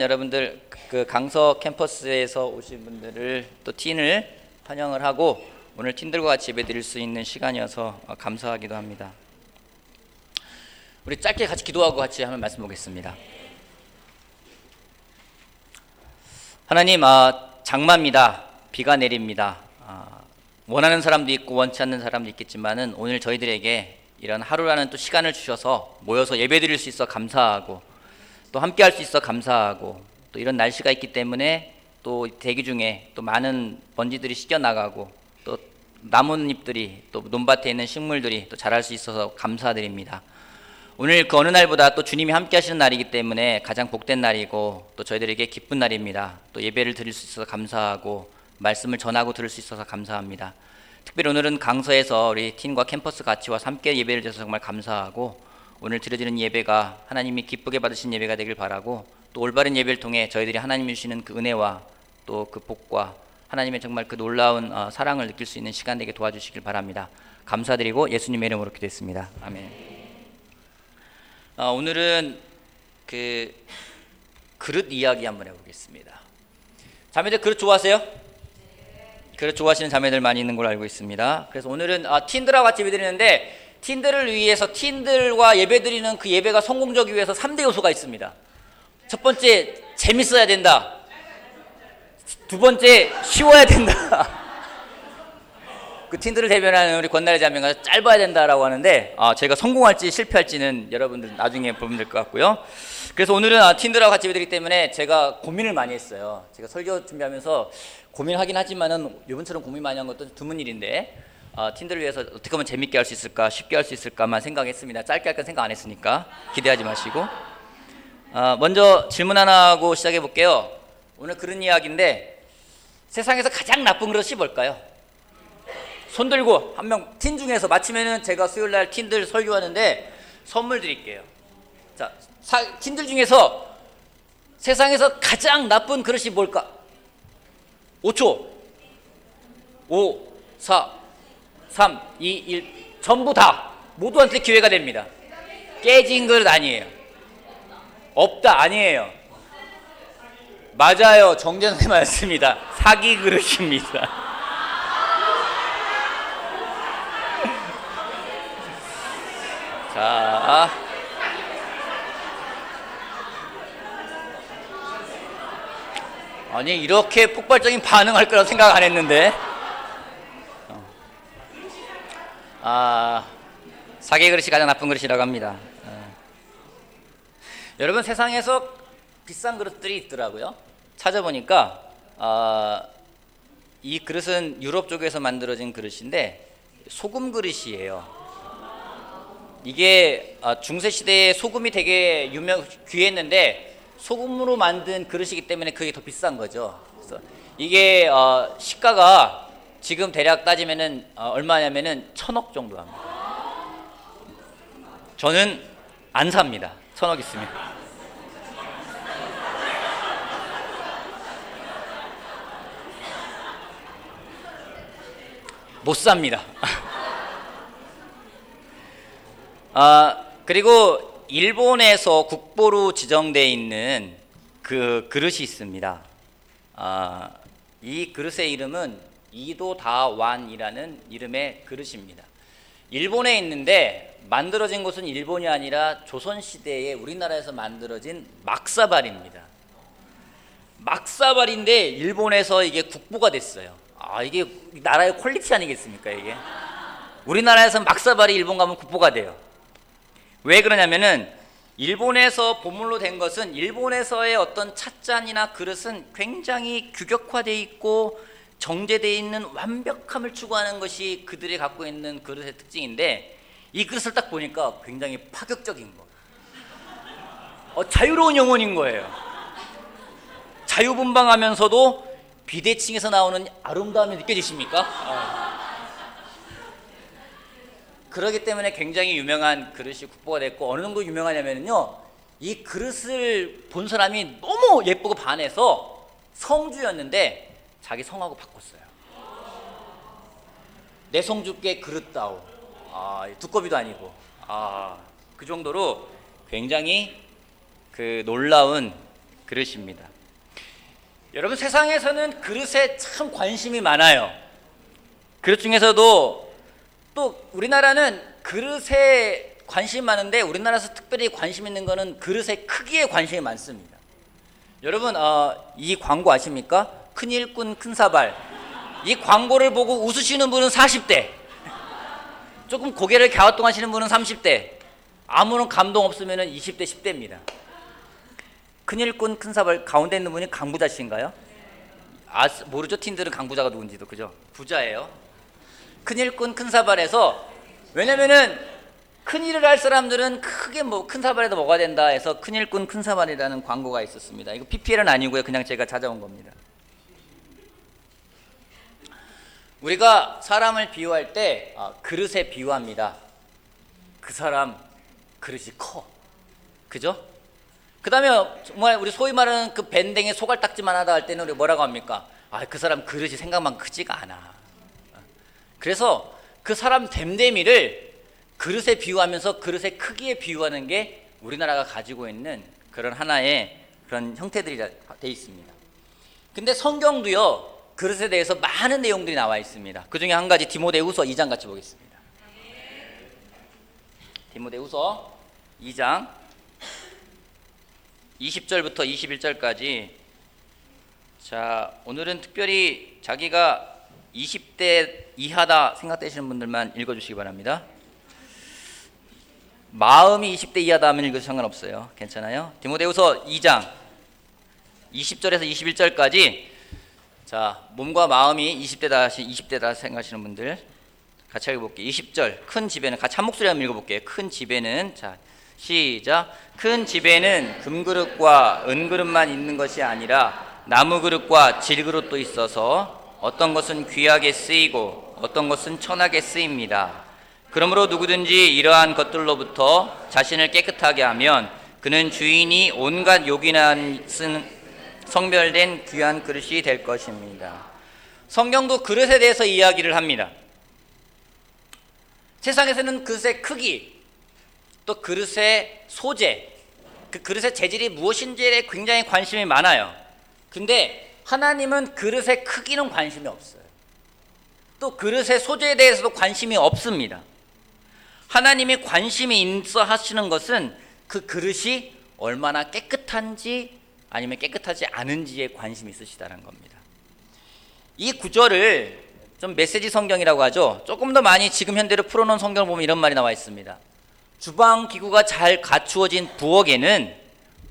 여러분들 그 강서 캠퍼스에서 오신 분들을 또 틴을 환영을 하고 오늘 틴들과 같이 예배 드릴 수 있는 시간이어서 감사하기도 합니다. 우리 짧게 같이 기도하고 같이 한번 말씀 보겠습니다. 하나님, 장마입니다. 비가 내립니다. 원하는 사람도 있고 원치 않는 사람도 있겠지만은 오늘 저희들에게 이런 하루라는 또 시간을 주셔서 모여서 예배 드릴 수 있어 감사하고 또 함께 할 수 있어 감사하고 또 이런 날씨가 있기 때문에 또 대기 중에 또 많은 먼지들이 씻겨 나가고 또 나뭇잎들이 또 논밭에 있는 식물들이 또 자랄 수 있어서 감사드립니다. 오늘 그 어느 날보다 또 주님이 함께 하시는 날이기 때문에 가장 복된 날이고 또 저희들에게 기쁜 날입니다. 또 예배를 드릴 수 있어서 감사하고 말씀을 전하고 들을 수 있어서 감사합니다. 특별히 오늘은 강서에서 우리 틴과 캠퍼스 같이 와서 함께 예배를 드려서 정말 감사하고 오늘 드려지는 예배가 하나님이 기쁘게 받으신 예배가 되길 바라고 또 올바른 예배를 통해 저희들이 하나님이 주시는 그 은혜와 또 그 복과 하나님의 정말 그 놀라운 사랑을 느낄 수 있는 시간 되게 도와주시길 바랍니다. 감사드리고 예수님의 이름으로 기도했습니다. 아멘. 오늘은 그 그릇 이야기 한번 해보겠습니다. 자매들 그릇 좋아하세요? 그릇 좋아하시는 자매들 많이 있는 걸로 알고 있습니다. 그래서 오늘은 틴들하고 같이 예배 드리는데 틴들을 위해서 틴들과 예배드리는 그 예배가 성공적이기 위해서 3대 요소가 있습니다. 첫 번째, 재밌어야 된다. 두 번째, 쉬워야 된다. 그 틴들을 대변하는 우리 권나래 자매가 짧아야 된다라고 하는데 제가 성공할지 실패할지는 여러분들 나중에 보면 될 것 같고요. 그래서 오늘은 틴들하고 같이 예배드리기 때문에 제가 고민을 많이 했어요. 제가 설교 준비하면서 고민하긴 하지만은 이번처럼 고민 많이 한 것도 드문 일인데 틴들을 위해서 어떻게 하면 재밌게 할 수 있을까, 쉽게 할 수 있을까만 생각했습니다. 짧게 할 건 생각 안 했으니까 기대하지 마시고 먼저 질문 하나 하고 시작해 볼게요. 오늘 그런 이야기인데 세상에서 가장 나쁜 그릇이 뭘까요? 손 들고 한 명 틴 중에서 마치면은 제가 수요일날 틴들 설교하는데 선물 드릴게요. 자, 틴들 중에서 세상에서 가장 나쁜 그릇이 뭘까? 5초 5 4 3, 2, 1 전부 다 모두한테 기회가 됩니다. 깨진 그릇 아니에요. 없다 아니에요. 맞아요. 정전선생님 맞습니다. 사기 그릇입니다. 자, 아니 이렇게 폭발적인 반응할 거라고 생각 안 했는데 사기 그릇이 가장 나쁜 그릇이라고 합니다. 여러분 세상에서 비싼 그릇들이 있더라고요. 찾아보니까 이 그릇은 유럽 쪽에서 만들어진 그릇인데 소금 그릇이에요. 이게 중세 시대에 소금이 되게 귀했는데 소금으로 만든 그릇이기 때문에 그게 더 비싼 거죠. 그래서 이게 시가가 지금 대략 따지면은 얼마냐면은 1,000억 정도 합니다. 저는 안 삽니다. 1,000억 있으면. 못 삽니다. 그리고 일본에서 국보로 지정되어 있는 그 그릇이 있습니다. 이 그릇의 이름은 이도다완이라는 이름의 그릇입니다. 일본에 있는데 만들어진 곳은 일본이 아니라 조선시대에 우리나라에서 만들어진 막사발입니다. 막사발인데 일본에서 이게 국보가 됐어요. 이게 나라의 퀄리티 아니겠습니까? 이게 우리나라에서 막사발이 일본 가면 국보가 돼요. 왜 그러냐면은 일본에서 보물로 된 것은 일본에서의 어떤 찻잔이나 그릇은 굉장히 규격화되어 있고 정제되어 있는 완벽함을 추구하는 것이 그들이 갖고 있는 그릇의 특징인데 이 그릇을 딱 보니까 굉장히 파격적인 거. 자유로운 영혼인 거예요. 자유분방하면서도 비대칭에서 나오는 아름다움이 느껴지십니까? 그렇기 때문에 굉장히 유명한 그릇이 국보가 됐고 어느 정도 유명하냐면요 이 그릇을 본 사람이 너무 예쁘고 반해서 성주였는데 자기 성하고 바꿨어요. 내 성주께 그릇다오. 두꺼비도 아니고 그 정도로 굉장히 그 놀라운 그릇입니다. 여러분, 세상에서는 그릇에 참 관심이 많아요. 그릇 중에서도 또 우리나라는 그릇에 관심이 많은데, 우리나라에서 특별히 관심 있는 거는 그릇의 크기에 관심이 많습니다. 여러분, 이 광고 아십니까? 큰일꾼 큰사발. 이 광고를 보고 웃으시는 분은 40대, 조금 고개를 갸우뚱하시는 분은 30대, 아무런 감동 없으면 20대 10대입니다. 큰일꾼 큰사발 가운데 있는 분이 강부자신가요? 모르죠? 틴들은 강부자가 누군지도. 그죠? 부자예요. 큰일꾼 큰사발에서, 왜냐면은 큰일을 할 사람들은 크게 큰 사발에다 먹어야 된다 해서 큰일꾼 큰사발이라는 광고가 있었습니다. 이거 PPL은 아니고요, 그냥 제가 찾아온 겁니다. 우리가 사람을 비유할 때 그릇에 비유합니다. 그 사람 그릇이 커. 그죠? 그 다음에 정말 우리 소위 말하는 그 밴댕이 소갈딱지만 하다 할 때는 우리 뭐라고 합니까? 그 사람 그릇이 생각만 크지가 않아. 그래서 그 사람 됨됨이를 그릇에 비유하면서 그릇의 크기에 비유하는 게 우리나라가 가지고 있는 그런 하나의 그런 형태들이 돼 있습니다. 근데 성경도요, 그릇에 대해서 많은 내용들이 나와 있습니다. 그 중에 한 가지 디모데후서 2장 같이 보겠습니다. 디모데후서 2장 20절부터 21절까지. 자, 오늘은 특별히 자기가 20대 이하다 생각되시는 분들만 읽어주시기 바랍니다. 마음이 20대 이하다 하면 읽어도 상관없어요. 괜찮아요? 디모데후서 2장 20절에서 21절까지. 자, 몸과 마음이 20대다 생각하시는 분들 같이 읽어볼게요. 20절, 큰 집에는, 같이 한 목소리 한번 읽어볼게요. 큰 집에는, 자 시작. 큰 집에는 금그릇과 은그릇만 있는 것이 아니라 나무그릇과 질그릇도 있어서 어떤 것은 귀하게 쓰이고 어떤 것은 천하게 쓰입니다. 그러므로 누구든지 이러한 것들로부터 자신을 깨끗하게 하면 그는 주인이 온갖 요기나 쓴 성별된 귀한 그릇이 될 것입니다. 성경도 그릇에 대해서 이야기를 합니다. 세상에서는 그릇의 크기, 또 그릇의 소재, 그 그릇의 재질이 무엇인지에 굉장히 관심이 많아요. 근데 하나님은 그릇의 크기는 관심이 없어요. 또 그릇의 소재에 대해서도 관심이 없습니다. 하나님이 관심이 있어 하시는 것은 그 그릇이 얼마나 깨끗한지 아니면 깨끗하지 않은지에 관심이 있으시다는 겁니다. 이 구절을 좀 메시지 성경이라고 하죠. 조금 더 많이 지금 현대로 풀어놓은 성경을 보면 이런 말이 나와 있습니다. 주방 기구가 잘 갖추어진 부엌에는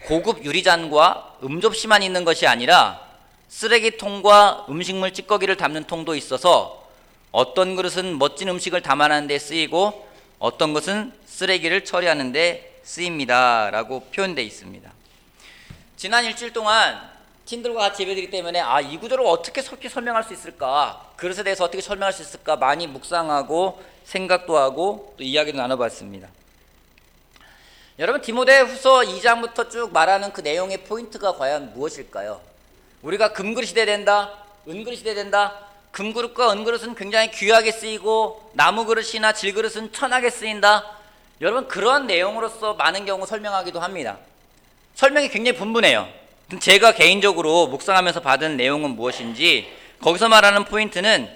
고급 유리잔과 음접시만 있는 것이 아니라 쓰레기통과 음식물 찌꺼기를 담는 통도 있어서 어떤 그릇은 멋진 음식을 담아내는 데 쓰이고 어떤 것은 쓰레기를 처리하는 데 쓰입니다 라고 표현되어 있습니다. 지난 일주일 동안 팀들과 같이 예배드리기 때문에 이 구절을 어떻게 설명할 수 있을까, 그릇에 대해서 어떻게 설명할 수 있을까 많이 묵상하고 생각도 하고 또 이야기도 나눠봤습니다. 여러분, 디모데후서 2장부터 쭉 말하는 그 내용의 포인트가 과연 무엇일까요? 우리가 금그릇이 돼야 된다, 은그릇이 돼야 된다. 금그릇과 은그릇은 굉장히 귀하게 쓰이고 나무그릇이나 질그릇은 천하게 쓰인다. 여러분, 그런 내용으로서 많은 경우 설명하기도 합니다. 설명이 굉장히 분분해요. 제가 개인적으로 묵상하면서 받은 내용은 무엇인지, 거기서 말하는 포인트는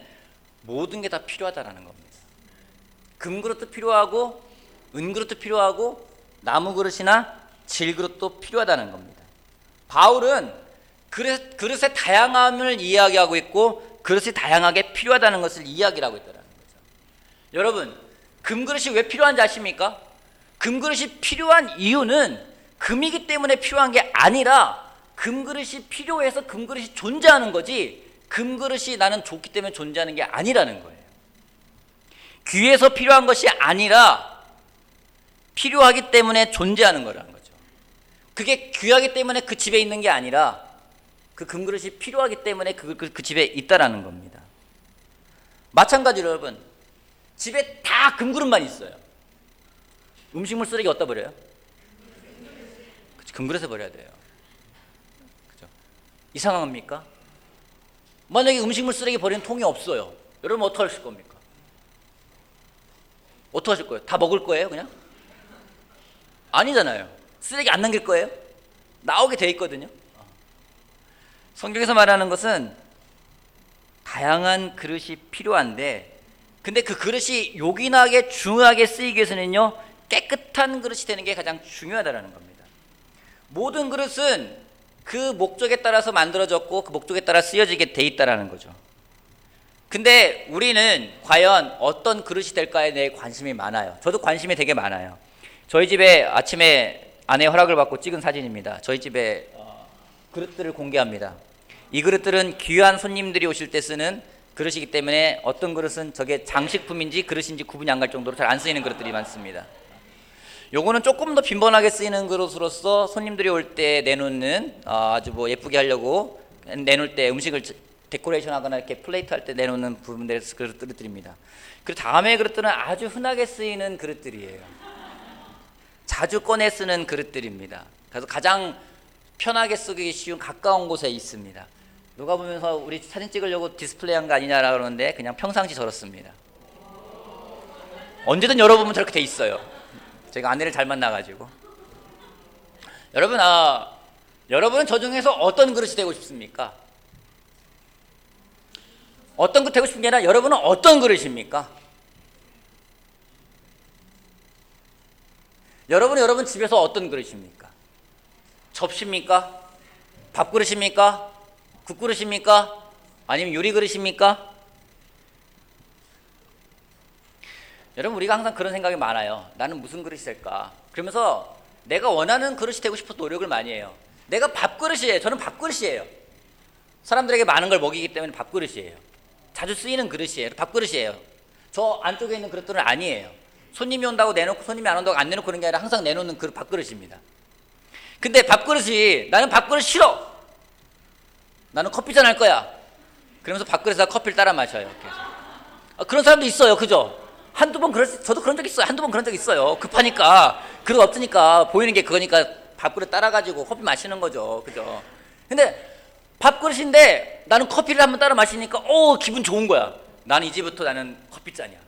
모든 게 다 필요하다라는 겁니다. 금그릇도 필요하고 은그릇도 필요하고 나무그릇이나 질그릇도 필요하다는 겁니다. 바울은 그릇의 다양함을 이야기하고 있고 그릇이 다양하게 필요하다는 것을 이야기를 하고 있다는 거죠. 여러분, 금그릇이 왜 필요한지 아십니까? 금그릇이 필요한 이유는 금이기 때문에 필요한 게 아니라 금그릇이 필요해서 금그릇이 존재하는 거지, 금그릇이 나는 좋기 때문에 존재하는 게 아니라는 거예요. 귀해서 필요한 것이 아니라 필요하기 때문에 존재하는 거라는 거죠. 그게 귀하기 때문에 그 집에 있는 게 아니라 그 금그릇이 필요하기 때문에 그 집에 있다라는 겁니다. 마찬가지로 여러분, 집에 다 금그릇만 있어요. 음식물 쓰레기 어디다 버려요? 금그릇에 버려야 돼요. 그죠? 이상합니까? 만약에 음식물 쓰레기 버리는 통이 없어요. 여러분 어떻게 하실 겁니까? 어떻게 하실 거예요? 다 먹을 거예요, 그냥? 아니잖아요. 쓰레기 안 남길 거예요? 나오게 돼 있거든요. 성경에서 말하는 것은 다양한 그릇이 필요한데, 근데 그 그릇이 요긴하게 중요하게 쓰이기 위해서는요, 깨끗한 그릇이 되는 게 가장 중요하다는 겁니다. 모든 그릇은 그 목적에 따라서 만들어졌고 그 목적에 따라 쓰여지게 돼 있다는 거죠. 근데 우리는 과연 어떤 그릇이 될까에 대해 관심이 많아요. 저도 관심이 되게 많아요. 저희 집에 아침에 아내의 허락을 받고 찍은 사진입니다. 저희 집에 그릇들을 공개합니다. 이 그릇들은 귀한 손님들이 오실 때 쓰는 그릇이기 때문에 어떤 그릇은 저게 장식품인지 그릇인지 구분이 안 갈 정도로 잘 안 쓰이는 그릇들이 많습니다. 요거는 조금 더 빈번하게 쓰이는 그릇으로서 손님들이 올 때 내놓는, 아주 뭐 예쁘게 하려고 내놓을 때 음식을 데코레이션 하거나 이렇게 플레이트 할 때 내놓는 부분들의 그릇들입니다. 그리고 다음에 그릇들은 아주 흔하게 쓰이는 그릇들이에요. 자주 꺼내 쓰는 그릇들입니다. 그래서 가장 편하게 쓰기 쉬운 가까운 곳에 있습니다. 누가 보면서 우리 사진 찍으려고 디스플레이한 거 아니냐라고 그러는데 그냥 평상시 저렇습니다. 언제든 열어보면 저렇게 돼 있어요. 제가 아내를 잘 만나가지고. 여러분은 저 중에서 어떤 그릇이 되고 싶습니까? 어떤 그릇 되고 싶은 게 아니라 여러분은 어떤 그릇입니까? 여러분 집에서 어떤 그릇입니까? 접시입니까? 밥그릇입니까? 국그릇입니까? 아니면 유리그릇입니까? 여러분, 우리가 항상 그런 생각이 많아요. 나는 무슨 그릇이 될까? 그러면서 내가 원하는 그릇이 되고 싶어서 노력을 많이 해요. 내가 밥그릇이에요. 저는 밥그릇이에요. 사람들에게 많은 걸 먹이기 때문에 밥그릇이에요. 자주 쓰이는 그릇이에요. 밥그릇이에요. 저 안쪽에 있는 그릇들은 아니에요. 손님이 온다고 내놓고 손님이 안 온다고 안 내놓고 그런 게 아니라 항상 내놓는 그 밥그릇입니다. 근데 밥그릇이, 나는 밥그릇 싫어, 나는 커피잔 할 거야, 그러면서 밥그릇에다 커피를 따라 마셔요. 그런 사람도 있어요. 그죠? 한두 번 저도 그런 적 있어요. 한두 번 그런 적 있어요. 급하니까, 그릇 없으니까, 보이는 게 그거니까 밥그릇 따라가지고 커피 마시는 거죠. 그죠? 근데 밥그릇인데 나는 커피를 한번 따라 마시니까 기분 좋은 거야. 나는 이제부터 나는 커피잔이야.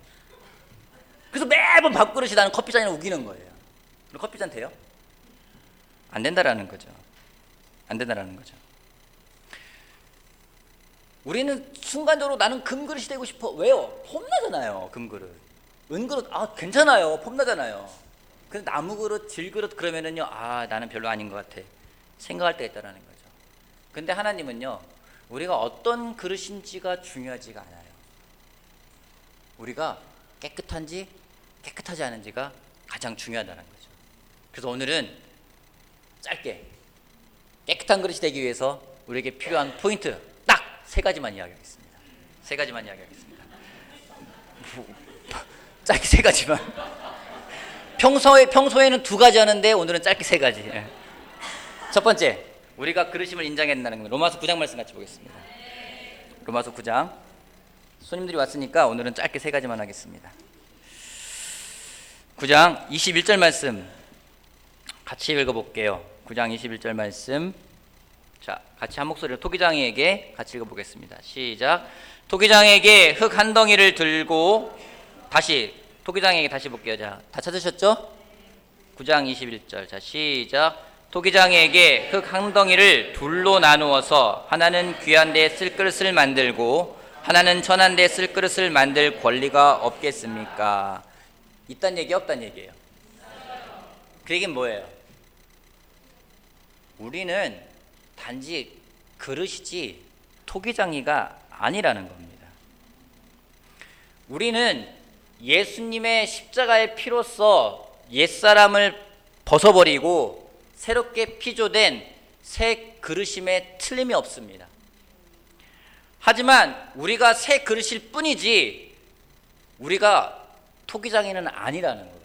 그래서 매번 밥그릇이 나는 커피잔이라 우기는 거예요. 그럼 커피잔 돼요? 안 된다라는 거죠. 안 된다라는 거죠. 우리는 순간적으로 나는 금그릇이 되고 싶어. 왜요? 폼나잖아요. 금그릇. 은그릇, 괜찮아요. 폼나잖아요. 근데 나무그릇, 질그릇 그러면은요, 나는 별로 아닌 것 같아, 생각할 때가 있다라는 거죠. 근데 하나님은요, 우리가 어떤 그릇인지가 중요하지가 않아요. 우리가 깨끗한지 깨끗하지 않은지가 가장 중요하다는 거죠. 그래서 오늘은 짧게 깨끗한 그릇이 되기 위해서 우리에게 필요한 포인트 딱 3가지만 이야기하겠습니다. 3가지만 이야기하겠습니다. 짧게 3가지만. 평소에는 2가지 하는데 오늘은 짧게 3가지. 첫 번째, 우리가 그릇임을 인정한다는 겁니다. 로마서 9장 말씀 같이 보겠습니다. 로마서 9장. 손님들이 왔으니까 오늘은 짧게 3가지만 하겠습니다. 9장 21절 말씀 같이 읽어볼게요. 9장 21절 말씀. 자, 같이 한 목소리로 토기장이에게 같이 읽어보겠습니다. 시작. 토기장에게 흙 한 덩이를 들고, 토기장에게 다시 볼게요. 자, 다 찾으셨죠? 9장 21절. 자, 시작. 토기장에게 흙 한 덩이를 둘로 나누어서 하나는 귀한 데 쓸 그릇을 만들고 하나는 천한 데 쓸 그릇을 만들 권리가 없겠습니까? 있단 얘기, 없단 얘기예요? 그 얘기는 뭐예요? 우리는 단지 그릇이지 토기장이가 아니라는 겁니다. 우리는 예수님의 십자가의 피로써 옛사람을 벗어버리고 새롭게 피조된 새 그릇임에 틀림이 없습니다. 하지만 우리가 새 그릇일 뿐이지 우리가 토기장이는 아니라는 거예요.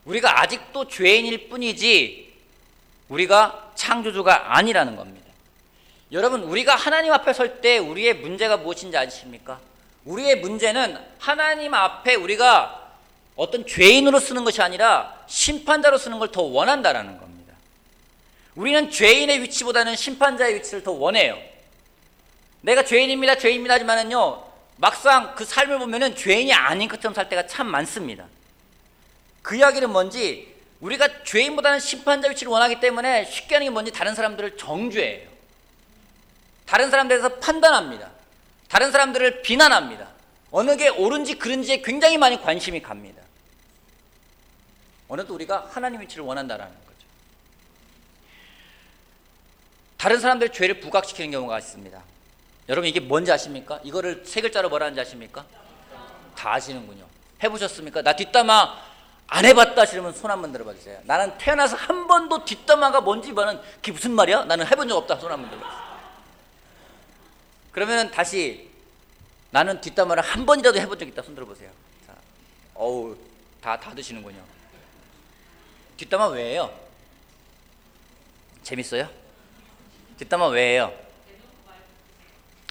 우리가 아직도 죄인일 뿐이지 우리가 창조주가 아니라는 겁니다. 여러분, 우리가 하나님 앞에 설 때 우리의 문제가 무엇인지 아십니까? 우리의 문제는 하나님 앞에 우리가 어떤 죄인으로 쓰는 것이 아니라 심판자로 쓰는 걸 더 원한다라는 겁니다. 우리는 죄인의 위치보다는 심판자의 위치를 더 원해요. 내가 죄인입니다 하지만은요, 막상 그 삶을 보면은 죄인이 아닌 것처럼 살 때가 참 많습니다. 그 이야기는 뭔지, 우리가 죄인보다는 심판자 위치를 원하기 때문에 쉽게 하는 게 뭔지 다른 사람들을 정죄해요. 다른 사람들에 대해서 판단합니다. 다른 사람들을 비난합니다. 어느 게 옳은지 그른지에 굉장히 많이 관심이 갑니다. 어느덧 우리가 하나님 위치를 원한다라는 거죠. 다른 사람들의 죄를 부각시키는 경우가 있습니다. 여러분 이게 뭔지 아십니까? 이거를 세 글자로 뭐라 하는지 아십니까? 다 아시는군요. 해보셨습니까? 나 뒷담화 안 해봤다 하시면 손 한번 들어봐 주세요. 나는 태어나서 한 번도 뒷담화가 뭔지 봐는 그게 무슨 말이야? 나는 해본 적 없다. 손 한번 들어봐 주세요. 그러면 다시 나는 뒷담화를 한 번이라도 해본 적 있다. 손 들어보세요. 자, 어우 다 드시는군요. 뒷담화 왜 해요? 재밌어요? 뒷담화 왜 해요?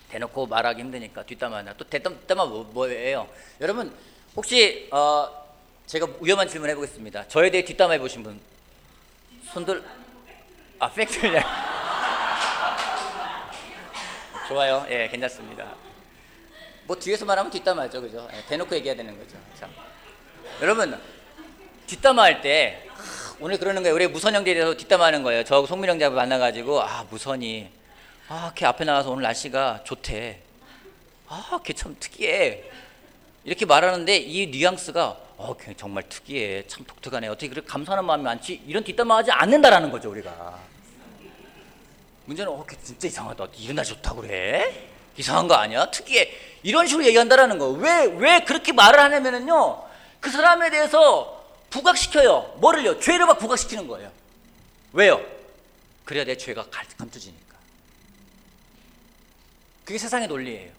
대놓고 말하기 힘드니까 뒷담화나 또 뒷담화 뭐예요? 여러분 혹시 제가 위험한 질문 해보겠습니다. 저에 대해 뒷담화 해보신 분 손들. 팩트를 좋아요. 예, 괜찮습니다. 뭐 뒤에서 말하면 뒷담화죠, 그죠? 예, 대놓고 얘기해야 되는 거죠. 자, 여러분 뒷담화 할 때 오늘 그러는 거예요. 우리 무선 형제에 대해서 뒷담화하는 거예요. 저 송민 형제 만나가지고 무선이 걔 앞에 나가서 오늘 날씨가 좋대. 걔 참 특이해. 이렇게 말하는데 이 뉘앙스가 걔 정말 특이해. 참 독특하네. 어떻게 그렇게 감사하는 마음이 많지? 이런 뒷담화하지 않는다라는 거죠, 우리가. 문제는 걔 진짜 이상하다. 이런 날 좋다고 그래? 이상한 거 아니야? 특이해. 이런 식으로 얘기한다라는 거. 왜 그렇게 말을 하냐면은요. 그 사람에 대해서 부각시켜요. 뭐를요? 죄를 막 부각시키는 거예요. 왜요? 그래야 내 죄가 감춰지니까. 그게 세상의 논리예요.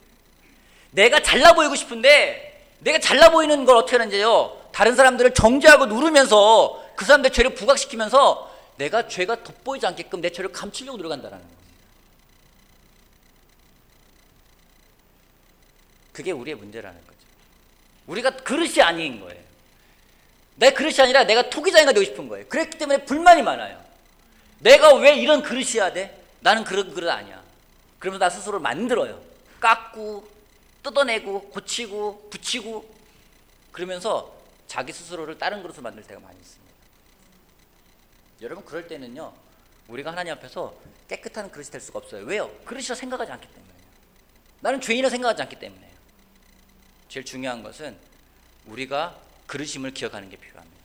내가 잘나 보이고 싶은데 내가 잘나 보이는 걸 어떻게 하는지요? 다른 사람들을 정죄하고 누르면서 그 사람들 죄를 부각시키면서 내가 죄가 돋보이지 않게끔 내 죄를 감추려고 들어간다는 거예요. 그게 우리의 문제라는 거죠. 우리가 그릇이 아닌 거예요. 내 그릇이 아니라 내가 토기장이가 되고 싶은 거예요. 그랬기 때문에 불만이 많아요. 내가 왜 이런 그릇이어야 돼? 나는 그런 그릇 아니야. 그러면서 나 스스로 만들어요. 깎고 뜯어내고 고치고 붙이고 그러면서 자기 스스로를 다른 그릇으로 만들 때가 많이 있습니다. 여러분 그럴 때는요. 우리가 하나님 앞에서 깨끗한 그릇이 될 수가 없어요. 왜요? 그릇이라 생각하지 않기 때문에요. 나는 죄인이라 생각하지 않기 때문에요. 제일 중요한 것은 우리가 그릇임을 기억하는 게 필요합니다.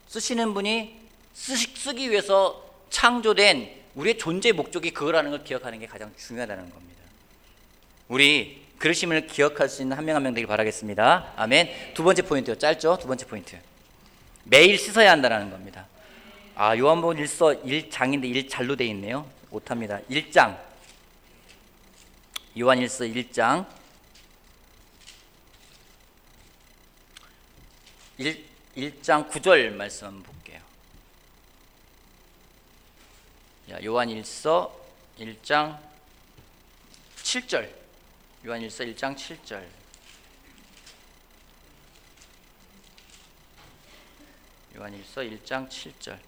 쓰시는 분이 쓰기 위해서 창조된 우리의 존재의 목적이 그거라는 걸 기억하는 게 가장 중요하다는 겁니다. 우리 그릇임을 기억할 수 있는 한 명 한 명 되길 바라겠습니다. 아멘. 두 번째 포인트요. 짧죠? 두 번째 포인트. 매일 씻어야 한다는 겁니다. 요한복음 1장인데 1잘로 되어 있네요. 못합니다. 1장. 요한 1장 1장 9절 말씀 한번 볼게요. 요한 1장 7절. 요한 1장 7절. 요한 1장 7절.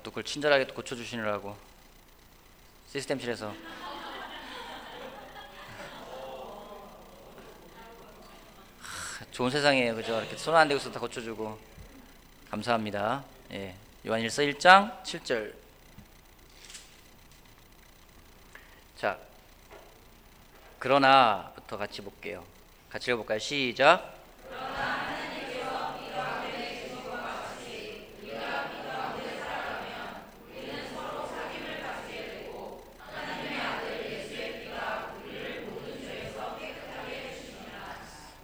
또 그걸 친절하게 고쳐주시느라고 시스템실에서 좋은 세상이에요, 그죠? 이렇게 손 안 대고서 다 고쳐주고 감사합니다. 예, 요한 1장 7절. 자, 그러나부터 같이 볼게요. 같이 읽어볼까요? 시작.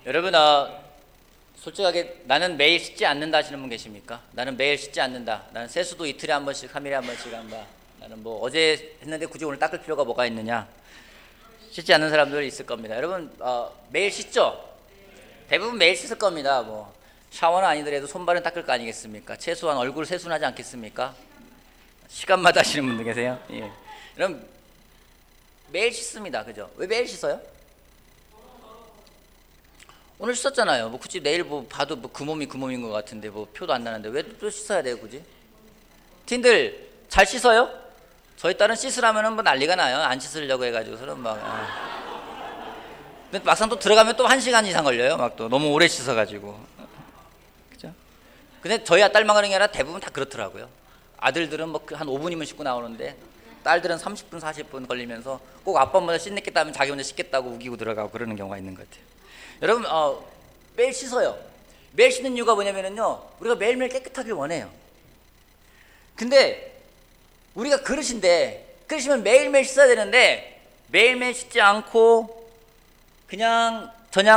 여러분 솔직하게 나는 매일 씻지 않는다 하시는 분 계십니까? 나는 매일 씻지 않는다. 나는 세수도 이틀에 한 번씩, 3일에 한 번씩 한다. 나는 뭐 어제 했는데 굳이 오늘 닦을 필요가 뭐가 있느냐. 씻지 않는 사람들 있을 겁니다. 여러분 매일 씻죠? 대부분 매일 씻을 겁니다. 뭐 샤워는 아니더라도 손발은 닦을 거 아니겠습니까? 최소한 얼굴 세수는 하지 않겠습니까? 시간마다 하시는 분들 계세요? 예. 여러분 매일 씻습니다. 그죠? 왜 매일 씻어요? 오늘 씻었잖아요. 뭐 굳이 내일 봐도 그 몸이 그 몸인 것 같은데 표도 안 나는데 왜 또 씻어야 돼요, 굳이? 팀들 잘 씻어요? 저희 딸은 씻으라면 난리가 나요. 안 씻으려고 해가지고서는 근데 막상 또 들어가면 또 1시간 이상 걸려요. 막 또 너무 오래 씻어가지고. 그죠? 근데 저희 딸만 그런 게 아니라 대부분 다 그렇더라고요. 아들들은 한 5분이면 씻고 나오는데 딸들은 30분 40분 걸리면서 꼭 아빠 먼저 씻겠다 하면 자기 먼저 씻겠다고 우기고 들어가고 그러는 경우가 있는 것 같아요. 여러분 매일 씻어요. 매일 씻는 이유가 뭐냐면요, 우리가 매일매일 깨끗하길 원해요. 근데 우리가 그릇이면 매일매일 씻어야 되는데 매일매일 씻지 않고 그냥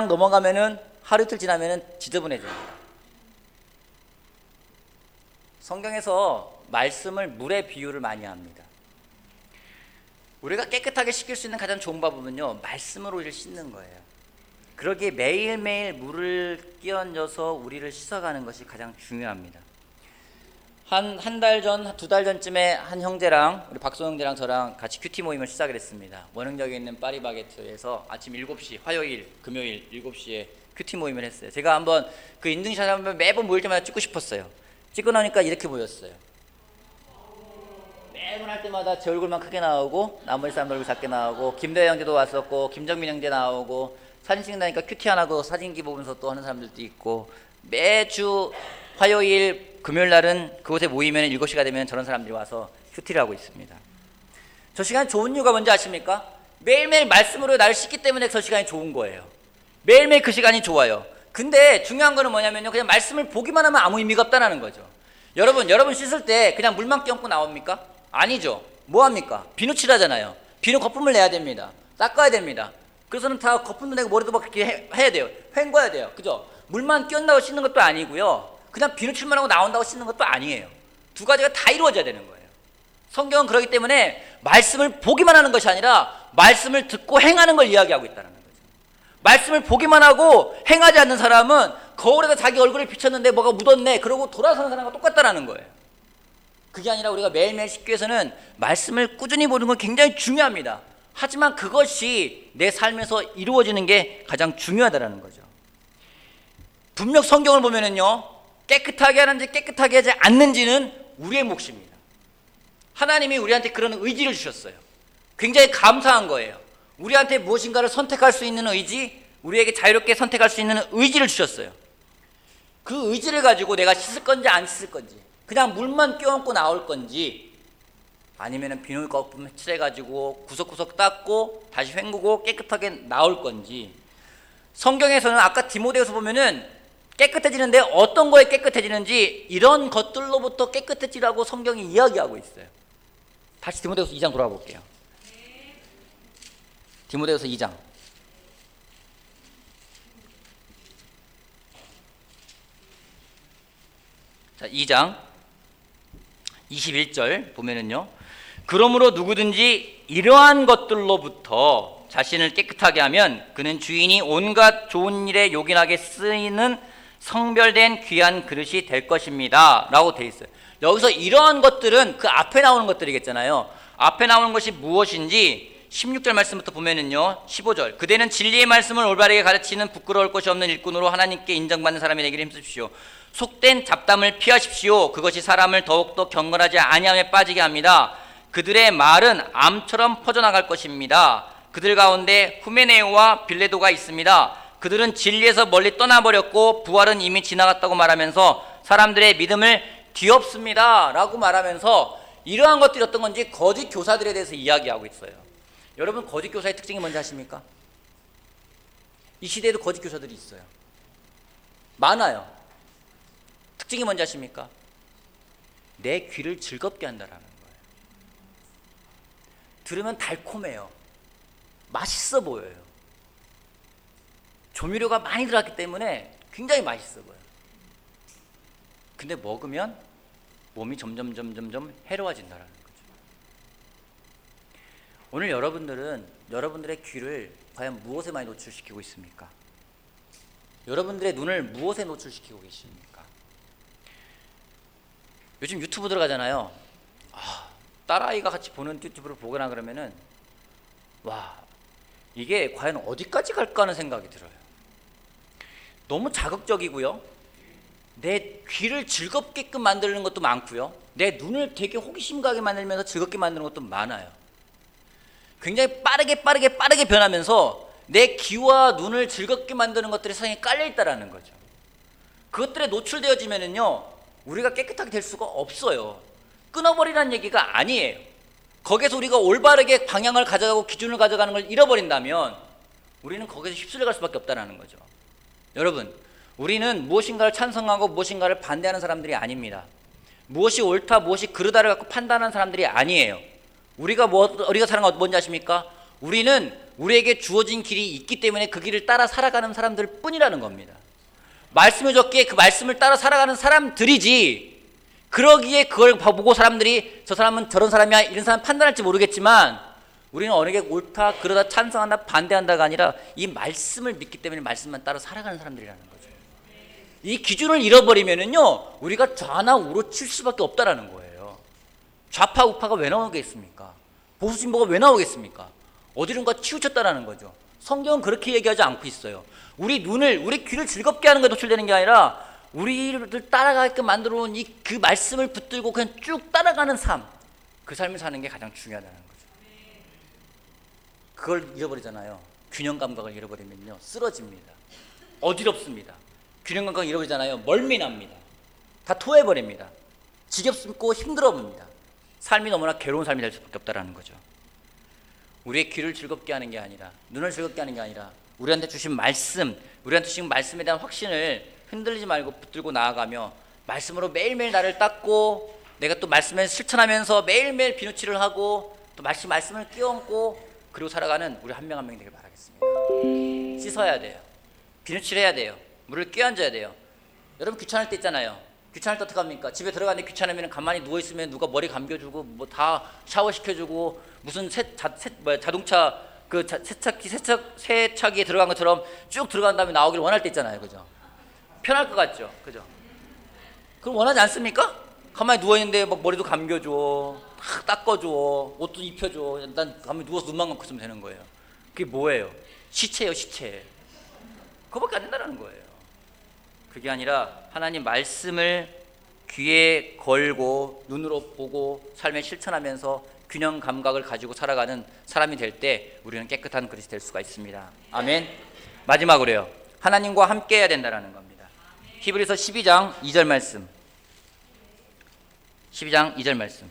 넘어가면은 하루 이틀 지나면은 지저분해져요. 성경에서 말씀을 물의 비유를 많이 합니다. 우리가 깨끗하게 씻길 수 있는 가장 좋은 방법은요, 말씀으로 우리를 씻는 거예요. 그러기에 매일매일 물을 끼얹어서 우리를 씻어가는 것이 가장 중요합니다. 한 달 전, 2달 전쯤에 한 형제랑 우리 박소 형제랑 저랑 같이 큐티 모임을 시작을 했습니다. 원흥역에 있는 파리바게트에서 아침 7시, 화요일, 금요일 7시에 큐티 모임을 했어요. 제가 한번 그 인증샷 한번 매번 모일 때마다 찍고 싶었어요. 찍고 나니까 이렇게 보였어요. 매번 할 때마다 제 얼굴만 크게 나오고 나머지 사람들 얼굴 작게 나오고, 김대현 형제도 왔었고 김정민 형제 나오고, 사진 찍는다니까 큐티 안 하고 사진기 보면서 또 하는 사람들도 있고, 매주 화요일 금요일 날은 그곳에 모이면 7시가 되면 저런 사람들이 와서 큐티를 하고 있습니다. 저 시간이 좋은 이유가 뭔지 아십니까? 매일매일 말씀으로 나를 씻기 때문에 저 시간이 좋은 거예요. 매일매일 그 시간이 좋아요. 근데 중요한 거는 뭐냐면요, 그냥 말씀을 보기만 하면 아무 의미가 없다는 거죠. 여러분 씻을 때 그냥 물만 끼얹고 나옵니까? 아니죠. 뭐 합니까? 비누 칠하잖아요. 비누 거품을 내야 됩니다. 닦아야 됩니다. 그래서는 다 거품도 내고 머리도 막 이렇게 해야 돼요. 헹궈야 돼요. 그죠? 물만 끼얹는다고 씻는 것도 아니고요, 그냥 비누 칠만 하고 나온다고 씻는 것도 아니에요. 두 가지가 다 이루어져야 되는 거예요. 성경은 그렇기 때문에 말씀을 보기만 하는 것이 아니라 말씀을 듣고 행하는 걸 이야기하고 있다는 거죠. 말씀을 보기만 하고 행하지 않는 사람은 거울에다 자기 얼굴을 비쳤는데 뭐가 묻었네 그러고 돌아서는 사람과 똑같다는 거예요. 그게 아니라 우리가 매일매일 씻기 위해서는 말씀을 꾸준히 보는 건 굉장히 중요합니다. 하지만 그것이 내 삶에서 이루어지는 게 가장 중요하다는 거죠. 분명 성경을 보면은요, 깨끗하게 하는지 깨끗하게 하지 않는지는 우리의 몫입니다. 하나님이 우리한테 그런 의지를 주셨어요. 굉장히 감사한 거예요. 우리한테 무엇인가를 선택할 수 있는 의지, 우리에게 자유롭게 선택할 수 있는 의지를 주셨어요. 그 의지를 가지고 내가 씻을 건지 안 씻을 건지, 그냥 물만 껴얹고 나올 건지, 아니면 비누 거품 칠해가지고 구석구석 닦고 다시 헹구고 깨끗하게 나올 건지. 성경에서는 아까 디모데후서 보면은 깨끗해지는데 어떤 거에 깨끗해지는지 이런 것들로부터 깨끗해지라고 성경이 이야기하고 있어요. 다시 디모데후서 2장 돌아가 볼게요. 디모데후서 2장. 자, 2장 21절 보면은요, 그러므로 누구든지 이러한 것들로부터 자신을 깨끗하게 하면 그는 주인이 온갖 좋은 일에 요긴하게 쓰이는 성별된 귀한 그릇이 될 것입니다 라고 돼 있어요. 여기서 이러한 것들은 그 앞에 나오는 것들이겠잖아요. 앞에 나오는 것이 무엇인지 16절 말씀부터 보면은요, 15절, 그대는 진리의 말씀을 올바르게 가르치는 부끄러울 것이 없는 일꾼으로 하나님께 인정받는 사람이 되기를 힘쓰십시오. 속된 잡담을 피하십시오. 그것이 사람을 더욱더 경건하지 아니함에 빠지게 합니다. 그들의 말은 암처럼 퍼져나갈 것입니다. 그들 가운데 후메네오와 빌레도가 있습니다. 그들은 진리에서 멀리 떠나버렸고 부활은 이미 지나갔다고 말하면서 사람들의 믿음을 뒤엎습니다 라고 말하면서 이러한 것들이 어떤 건지 거짓 교사들에 대해서 이야기하고 있어요. 여러분, 거짓 교사의 특징이 뭔지 아십니까? 이 시대에도 거짓 교사들이 있어요. 많아요. 특징이 뭔지 아십니까? 내 귀를 즐겁게 한다라는 거예요. 들으면 달콤해요. 맛있어 보여요. 조미료가 많이 들어갔기 때문에 굉장히 맛있어 보여요. 근데 먹으면 몸이 점점 해로워진다는 거죠. 오늘 여러분들은 여러분들의 귀를 과연 무엇에 많이 노출시키고 있습니까? 여러분들의 눈을 무엇에 노출시키고 계십니까? 요즘 유튜브 들어가잖아요. 딸아이가 같이 보는 유튜브를 보거나 그러면은 와, 이게 과연 어디까지 갈까 하는 생각이 들어요. 너무 자극적이고요, 내 귀를 즐겁게끔 만드는 것도 많고요, 내 눈을 되게 호기심 가게 만들면서 즐겁게 만드는 것도 많아요. 굉장히 빠르게 변하면서 내 귀와 눈을 즐겁게 만드는 것들이 세상에 깔려있다라는 거죠. 그것들에 노출되어지면은요, 우리가 깨끗하게 될 수가 없어요. 끊어버리라는 얘기가 아니에요. 거기서 우리가 올바르게 방향을 가져가고 기준을 가져가는 걸 잃어버린다면 우리는 거기서 휩쓸려갈 수밖에 없다는 거죠. 여러분, 우리는 무엇인가를 찬성하고 무엇인가를 반대하는 사람들이 아닙니다. 무엇이 옳다 무엇이 그르다를 갖고 판단하는 사람들이 아니에요. 우리가 사는 건 뭔지 아십니까? 우리는 우리에게 주어진 길이 있기 때문에 그 길을 따라 살아가는 사람들 뿐이라는 겁니다. 말씀을 줬기에 그 말씀을 따라 살아가는 사람들이지, 그러기에 그걸 보고 사람들이 저 사람은 저런 사람이야 이런 사람 판단할지 모르겠지만 우리는 어느 게 옳다 그러다 찬성한다 반대한다가 아니라 이 말씀을 믿기 때문에 말씀만 따라 살아가는 사람들이라는 거죠. 이 기준을 잃어버리면은요 우리가 좌나 우로 칠 수밖에 없다라는 거예요. 좌파 우파가 왜 나오겠습니까? 보수 진보가 왜 나오겠습니까? 어디론가 치우쳤다라는 거죠. 성경은 그렇게 얘기하지 않고 있어요. 우리 귀를 즐겁게 하는 게 노출되는 게 아니라 우리를 따라가게끔 만들어 놓은 그 말씀을 붙들고 그냥 쭉 따라가는 삶, 그 삶을 사는 게 가장 중요하다는 거죠. 그걸 잃어버리잖아요. 균형 감각을 잃어버리면요 쓰러집니다. 어지럽습니다. 균형 감각을 잃어버리잖아요. 멀미납니다. 다 토해버립니다. 지겹고 힘들어 봅니다. 삶이 너무나 괴로운 삶이 될 수밖에 없다는 거죠. 우리의 귀를 즐겁게 하는 게 아니라, 눈을 즐겁게 하는 게 아니라 우리한테 주신 말씀, 우리한테 주신 말씀에 대한 확신을 흔들리지 말고 붙들고 나아가며 말씀으로 매일매일 나를 닦고, 내가 또 말씀을 실천하면서 매일매일 비누칠을 하고 또 말씀을 끼얹고 그리고 살아가는 우리 한 명 한 명이 되길 바라겠습니다. 씻어야 돼요. 비누칠해야 돼요. 물을 끼얹어야 돼요. 여러분 귀찮을 때 있잖아요. 귀찮을 때 어떻게 합니까? 집에 들어가는데 귀찮으면 가만히 누워있으면 누가 머리 감겨주고 뭐 다 샤워시켜주고 무슨 자동차 그 세차기에 들어간 것처럼 쭉 들어간 다음에 나오기를 원할 때 있잖아요. 그죠? 편할 것 같죠? 그죠? 그럼 원하지 않습니까? 가만히 누워있는데 막 머리도 감겨줘, 닦아줘, 옷도 입혀줘. 난 가만히 누워서 눈만 감고 있으면 되는 거예요. 그게 뭐예요? 시체예요, 시체. 그거밖에 안 된다는 거예요. 그게 아니라 하나님 말씀을 귀에 걸고 눈으로 보고 삶에 실천하면서 균형 감각을 가지고 살아가는 사람이 될 때 우리는 깨끗한 그릇이 될 수가 있습니다. 아멘. 마지막으로요, 하나님과 함께 해야 된다는 겁니다. 히브리서 12장 2절 말씀. 12장 2절 말씀.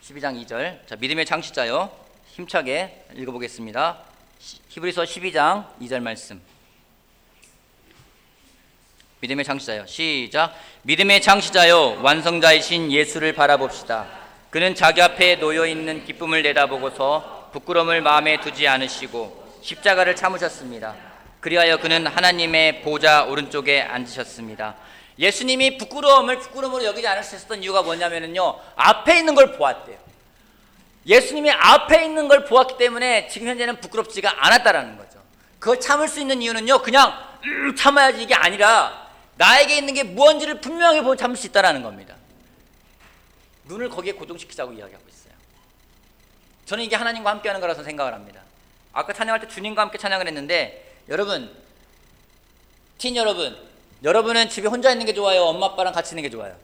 12장 2절. 자, 믿음의 창시자요, 힘차게 읽어보겠습니다. 히브리서 12장 2절 말씀. 믿음의 창시자요, 시작. 믿음의 창시자요 완성자이신 예수를 바라봅시다. 그는 자기 앞에 놓여있는 기쁨을 내다보고서 부끄러움을 마음에 두지 않으시고 십자가를 참으셨습니다. 그리하여 그는 하나님의 보좌 오른쪽에 앉으셨습니다. 예수님이 부끄러움으로 여기지 않으셨던 이유가 뭐냐면요, 앞에 있는 걸 보았대요. 예수님이 앞에 있는 걸 보았기 때문에 지금 현재는 부끄럽지가 않았다라는 거죠. 그걸 참을 수 있는 이유는요, 그냥 참아야지 이게 아니라 나에게 있는 게 무언지를 분명히 보고 참을 수 있다는 겁니다. 눈을 거기에 고정시키자고 이야기하고 있어요. 저는 이게 하나님과 함께하는 거라서 생각을 합니다. 아까 찬양할 때 주님과 함께 찬양을 했는데, 여러분, 여러분은 집에 혼자 있는 게 좋아요? 엄마 아빠랑 같이 있는 게 좋아요?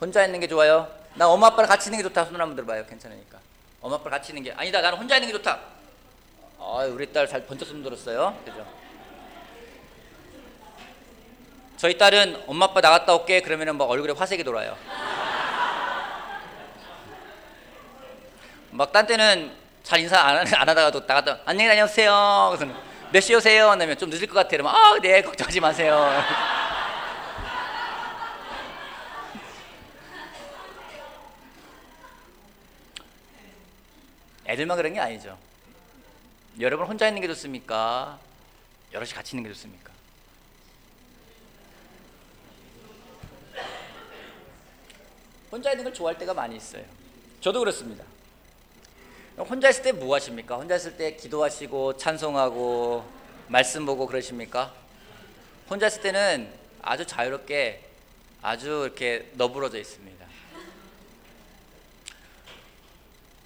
혼자 있는 게 좋아요? 나 엄마 아빠랑 같이 있는 게 좋다. 손을 한번 들어봐요. 괜찮으니까. 엄마 아빠랑 같이 있는 게 아니다, 나는 혼자 있는 게 좋다. 우리 딸 잘 번쩍 손 들었어요. 그죠? 저희 딸은 엄마 아빠 나갔다 올게 그러면은 막 얼굴에 화색이 돌아요. 막 딴 때는 잘 인사 안 하다가도 나갔다 안녕히 다녀오세요. 그래서 몇 시에 오세요? 하면 좀 늦을 것 같아. 그러면 네, 걱정하지 마세요. 애들만 그런 게 아니죠. 여러분 혼자 있는 게 좋습니까? 여럿이 같이 있는 게 좋습니까? 혼자 있는 걸 좋아할 때가 많이 있어요. 저도 그렇습니다. 혼자 있을 때 뭐 하십니까? 혼자 있을 때 기도하시고 찬송하고 말씀 보고 그러십니까? 혼자 있을 때는 아주 자유롭게 아주 이렇게 너부러져 있습니다.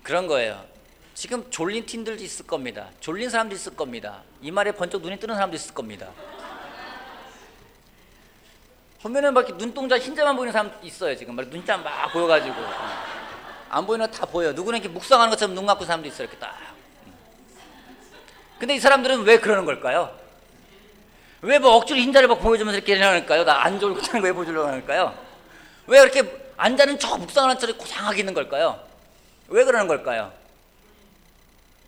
그런 거예요. 지금 졸린 팀들도 있을 겁니다. 졸린 사람도 있을 겁니다. 이 말에 번쩍 눈이 뜨는 사람도 있을 겁니다. 보면은 막 눈동자 흰자만 보이는 사람 있어요. 지금 막 눈자 막 보여가지고 안 보이는 거 다 보여. 누구는 이렇게 묵상하는 것처럼 눈 감고 사람도 있어요. 이렇게 딱. 근데 이 사람들은 왜 그러는 걸까요? 왜 뭐 억지로 흰자를 막 보여주면서 이렇게 하는 걸까요? 나 안 졸고 자는 거 왜 보여주려고 하는 걸까요? 왜 이렇게 앉아는 저 묵상하는 자리 고상하게 있는 걸까요? 왜 그러는 걸까요?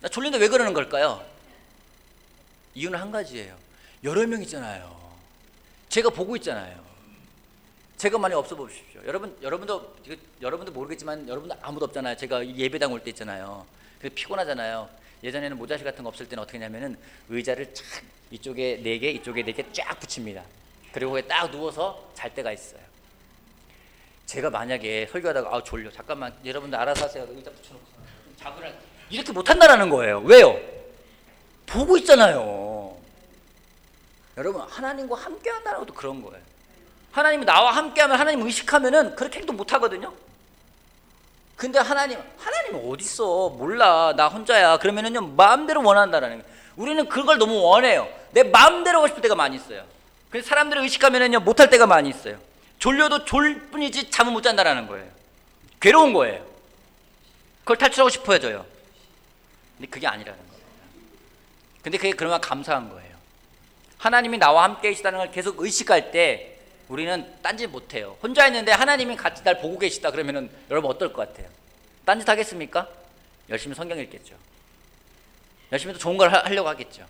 나 졸린데 왜 그러는 걸까요? 이유는 한 가지예요. 여러 명 있잖아요. 제가 보고 있잖아요. 제가 많이 없어 보십시오. 여러분도 모르겠지만 여러분도 아무도 없잖아요. 제가 예배당 올 때 있잖아요. 그래서 피곤하잖아요. 예전에는 모자식 같은 거 없을 때는 어떻게 하냐면은 의자를 착 이쪽에 4개, 이쪽에 4개 쫙 붙입니다. 그리고 거기에 딱 누워서 잘 때가 있어요. 제가 만약에 설교하다가 아 졸려, 잠깐만 여러분들 알아서 하세요. 의자 붙여놓고 자고를 이렇게 못한다라는 거예요. 왜요? 보고 있잖아요. 여러분, 하나님과 함께 한다는 것도 그런 거예요. 하나님이 나와 함께하면, 하나님 의식하면은 그렇게 행동 못 하거든요. 근데 하나님은 어딨어? 몰라, 나 혼자야. 그러면은요 마음대로 원한다라는 거예요. 우리는 그걸 너무 원해요. 내 마음대로 하고 싶을 때가 많이 있어요. 그래서 사람들을 의식하면은요 못할 때가 많이 있어요. 졸려도 졸 뿐이지 잠을 못 잔다라는 거예요. 괴로운 거예요. 그걸 탈출하고 싶어져요. 근데 그게 아니라는 거예요. 근데 그게 그나마 감사한 거예요. 하나님이 나와 함께 계시다는 걸 계속 의식할 때 우리는 딴짓 못해요. 혼자 있는데 하나님이 같이 날 보고 계시다 그러면은 여러분 어떨 것 같아요? 딴짓 하겠습니까? 열심히 성경 읽겠죠. 열심히 또 좋은 걸 하려고 하겠죠.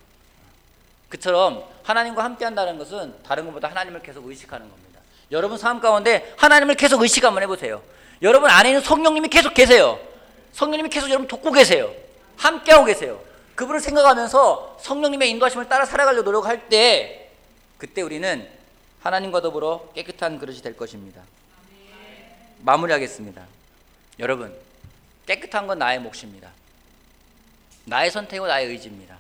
그처럼 하나님과 함께 한다는 것은 다른 것보다 하나님을 계속 의식하는 겁니다. 여러분 삶 가운데 하나님을 계속 의식 한번 해보세요. 여러분 안에 있는 성령님이 계속 계세요. 성령님이 계속 여러분 돕고 계세요. 함께하고 계세요. 그분을 생각하면서 성령님의 인도하심을 따라 살아가려고 노력할 때 그때 우리는 하나님과 더불어 깨끗한 그릇이 될 것입니다. 마무리하겠습니다. 여러분, 깨끗한 건 나의 몫입니다. 나의 선택이고 나의 의지입니다.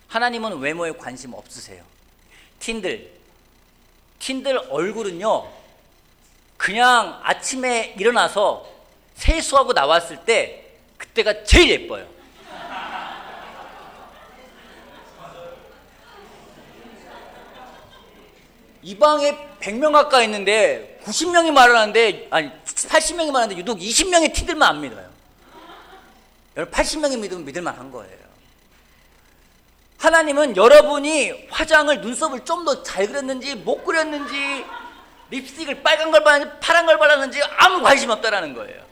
하나님은 외모에 관심 없으세요. 틴들 얼굴은요 그냥 아침에 일어나서 세수하고 나왔을 때 그때가 제일 예뻐요. 이 방에 100명 가까이 있는데 90명이 말을 하는데, 아니 80명이 말하는데 유독 20명의 티들만 안 믿어요. 여러분 80명이 믿을만 한 거예요. 하나님은 여러분이 화장을, 눈썹을 좀 더 잘 그렸는지 못 그렸는지, 립스틱을 빨간 걸 발랐는지 파란 걸 발랐는지 아무 관심 없다라는 거예요.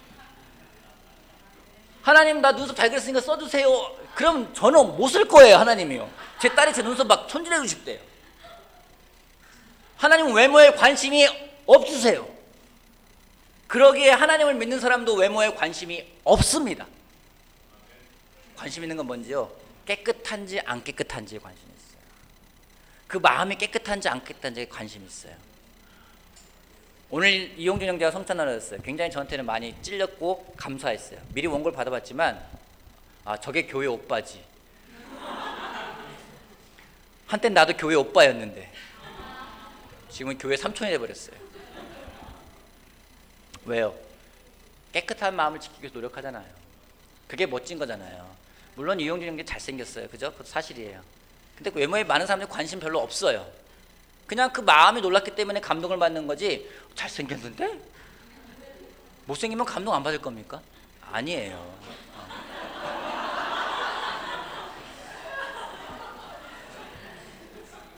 하나님 나 눈썹 잘 그렸으니까 써주세요. 그럼 저는 못 쓸 거예요. 하나님이요. 제 딸이 제 눈썹 막 손질해주고 싶대요. 하나님은 외모에 관심이 없으세요. 그러기에 하나님을 믿는 사람도 외모에 관심이 없습니다. 관심 있는 건 뭔지요? 깨끗한지 안 깨끗한지에 관심이 있어요. 그 마음이 깨끗한지 안 깨끗한지에 관심이 있어요. 오늘 이용준 형제가 성찬 나눴어요. 굉장히 저한테는 많이 찔렸고 감사했어요. 미리 원고를 받아봤지만 아 저게 교회 오빠지. 한땐 나도 교회 오빠였는데 지금은 교회 삼촌이 돼버렸어요. 왜요? 깨끗한 마음을 지키기 위해서 노력하잖아요. 그게 멋진 거잖아요. 물론 이용준 형제 잘생겼어요. 그죠? 그것도 사실이에요. 근데 그 외모에 많은 사람들이 관심 별로 없어요. 그냥 그 마음이 놀랐기 때문에 감동을 받는 거지. 잘생겼는데? 못생기면 감동 안 받을 겁니까? 아니에요.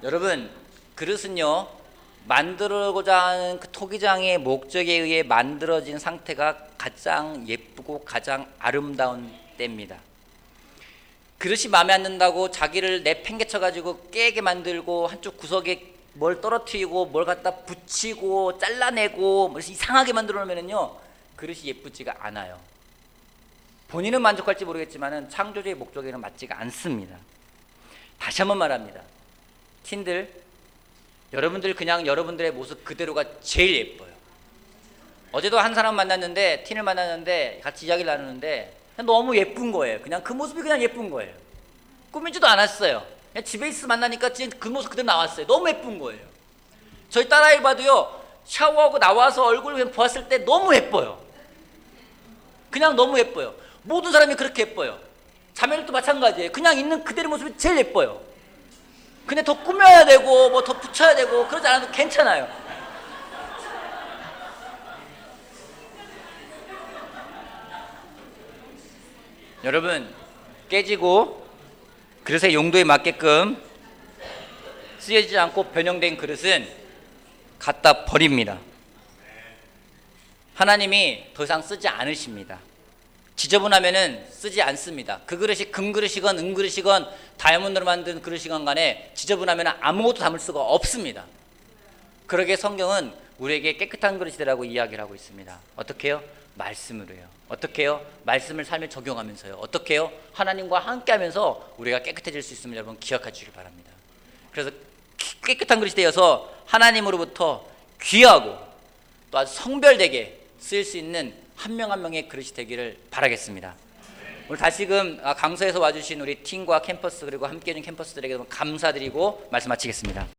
여러분, 그릇은요 만들고자 하는 그 토기장의 목적에 의해 만들어진 상태가 가장 예쁘고 가장 아름다운 때입니다. 그릇이 마음에 안 든다고 자기를 내팽개쳐가지고 깨게 만들고 한쪽 구석에 뭘 떨어뜨리고 뭘 갖다 붙이고 잘라내고 뭐 이상하게 만들어 놓으면요 그릇이 예쁘지가 않아요. 본인은 만족할지 모르겠지만 창조주의 목적에는 맞지가 않습니다. 다시 한번 말합니다. 틴들, 여러분들 그냥 여러분들의 모습 그대로가 제일 예뻐요. 어제도 한 사람 만났는데, 틴을 만났는데 같이 이야기를 나누는데 그냥 너무 예쁜 거예요. 그냥 그 모습이 그냥 예쁜 거예요. 꾸미지도 않았어요. 그냥 집에 있어 만나니까 그 모습 그대로 나왔어요. 너무 예쁜 거예요. 저희 딸아이 봐도요 샤워하고 나와서 얼굴 그냥 보았을 때 너무 예뻐요. 그냥 너무 예뻐요. 모든 사람이 그렇게 예뻐요. 자매들도 마찬가지예요. 그냥 있는 그대로 모습이 제일 예뻐요. 근데 더 꾸며야 되고 뭐 더 붙여야 되고 그러지 않아도 괜찮아요. 여러분, 깨지고 그릇의 용도에 맞게끔 쓰여지지 않고 변형된 그릇은 갖다 버립니다. 하나님이 더 이상 쓰지 않으십니다. 지저분하면은 쓰지 않습니다. 그 그릇이 금그릇이건 은그릇이건 다이아몬드로 만든 그릇이건 간에 지저분하면 아무것도 담을 수가 없습니다. 그러게 성경은 우리에게 깨끗한 그릇이 되라고 이야기를 하고 있습니다. 어떻게 해요? 말씀으로요. 어떻게 해요? 말씀을 삶에 적용하면서요. 어떻게 해요? 하나님과 함께 하면서 우리가 깨끗해질 수 있음을 여러분 기억해 주시기 바랍니다. 그래서 깨끗한 그릇이 되어서 하나님으로부터 귀하고 또 아주 성별되게 쓰일 수 있는 한 명 한 명의 그릇이 되기를 바라겠습니다. 오늘 다시금 강서에서 와주신 우리 팀과 캠퍼스 그리고 함께해준 캠퍼스들에게 감사드리고 말씀 마치겠습니다.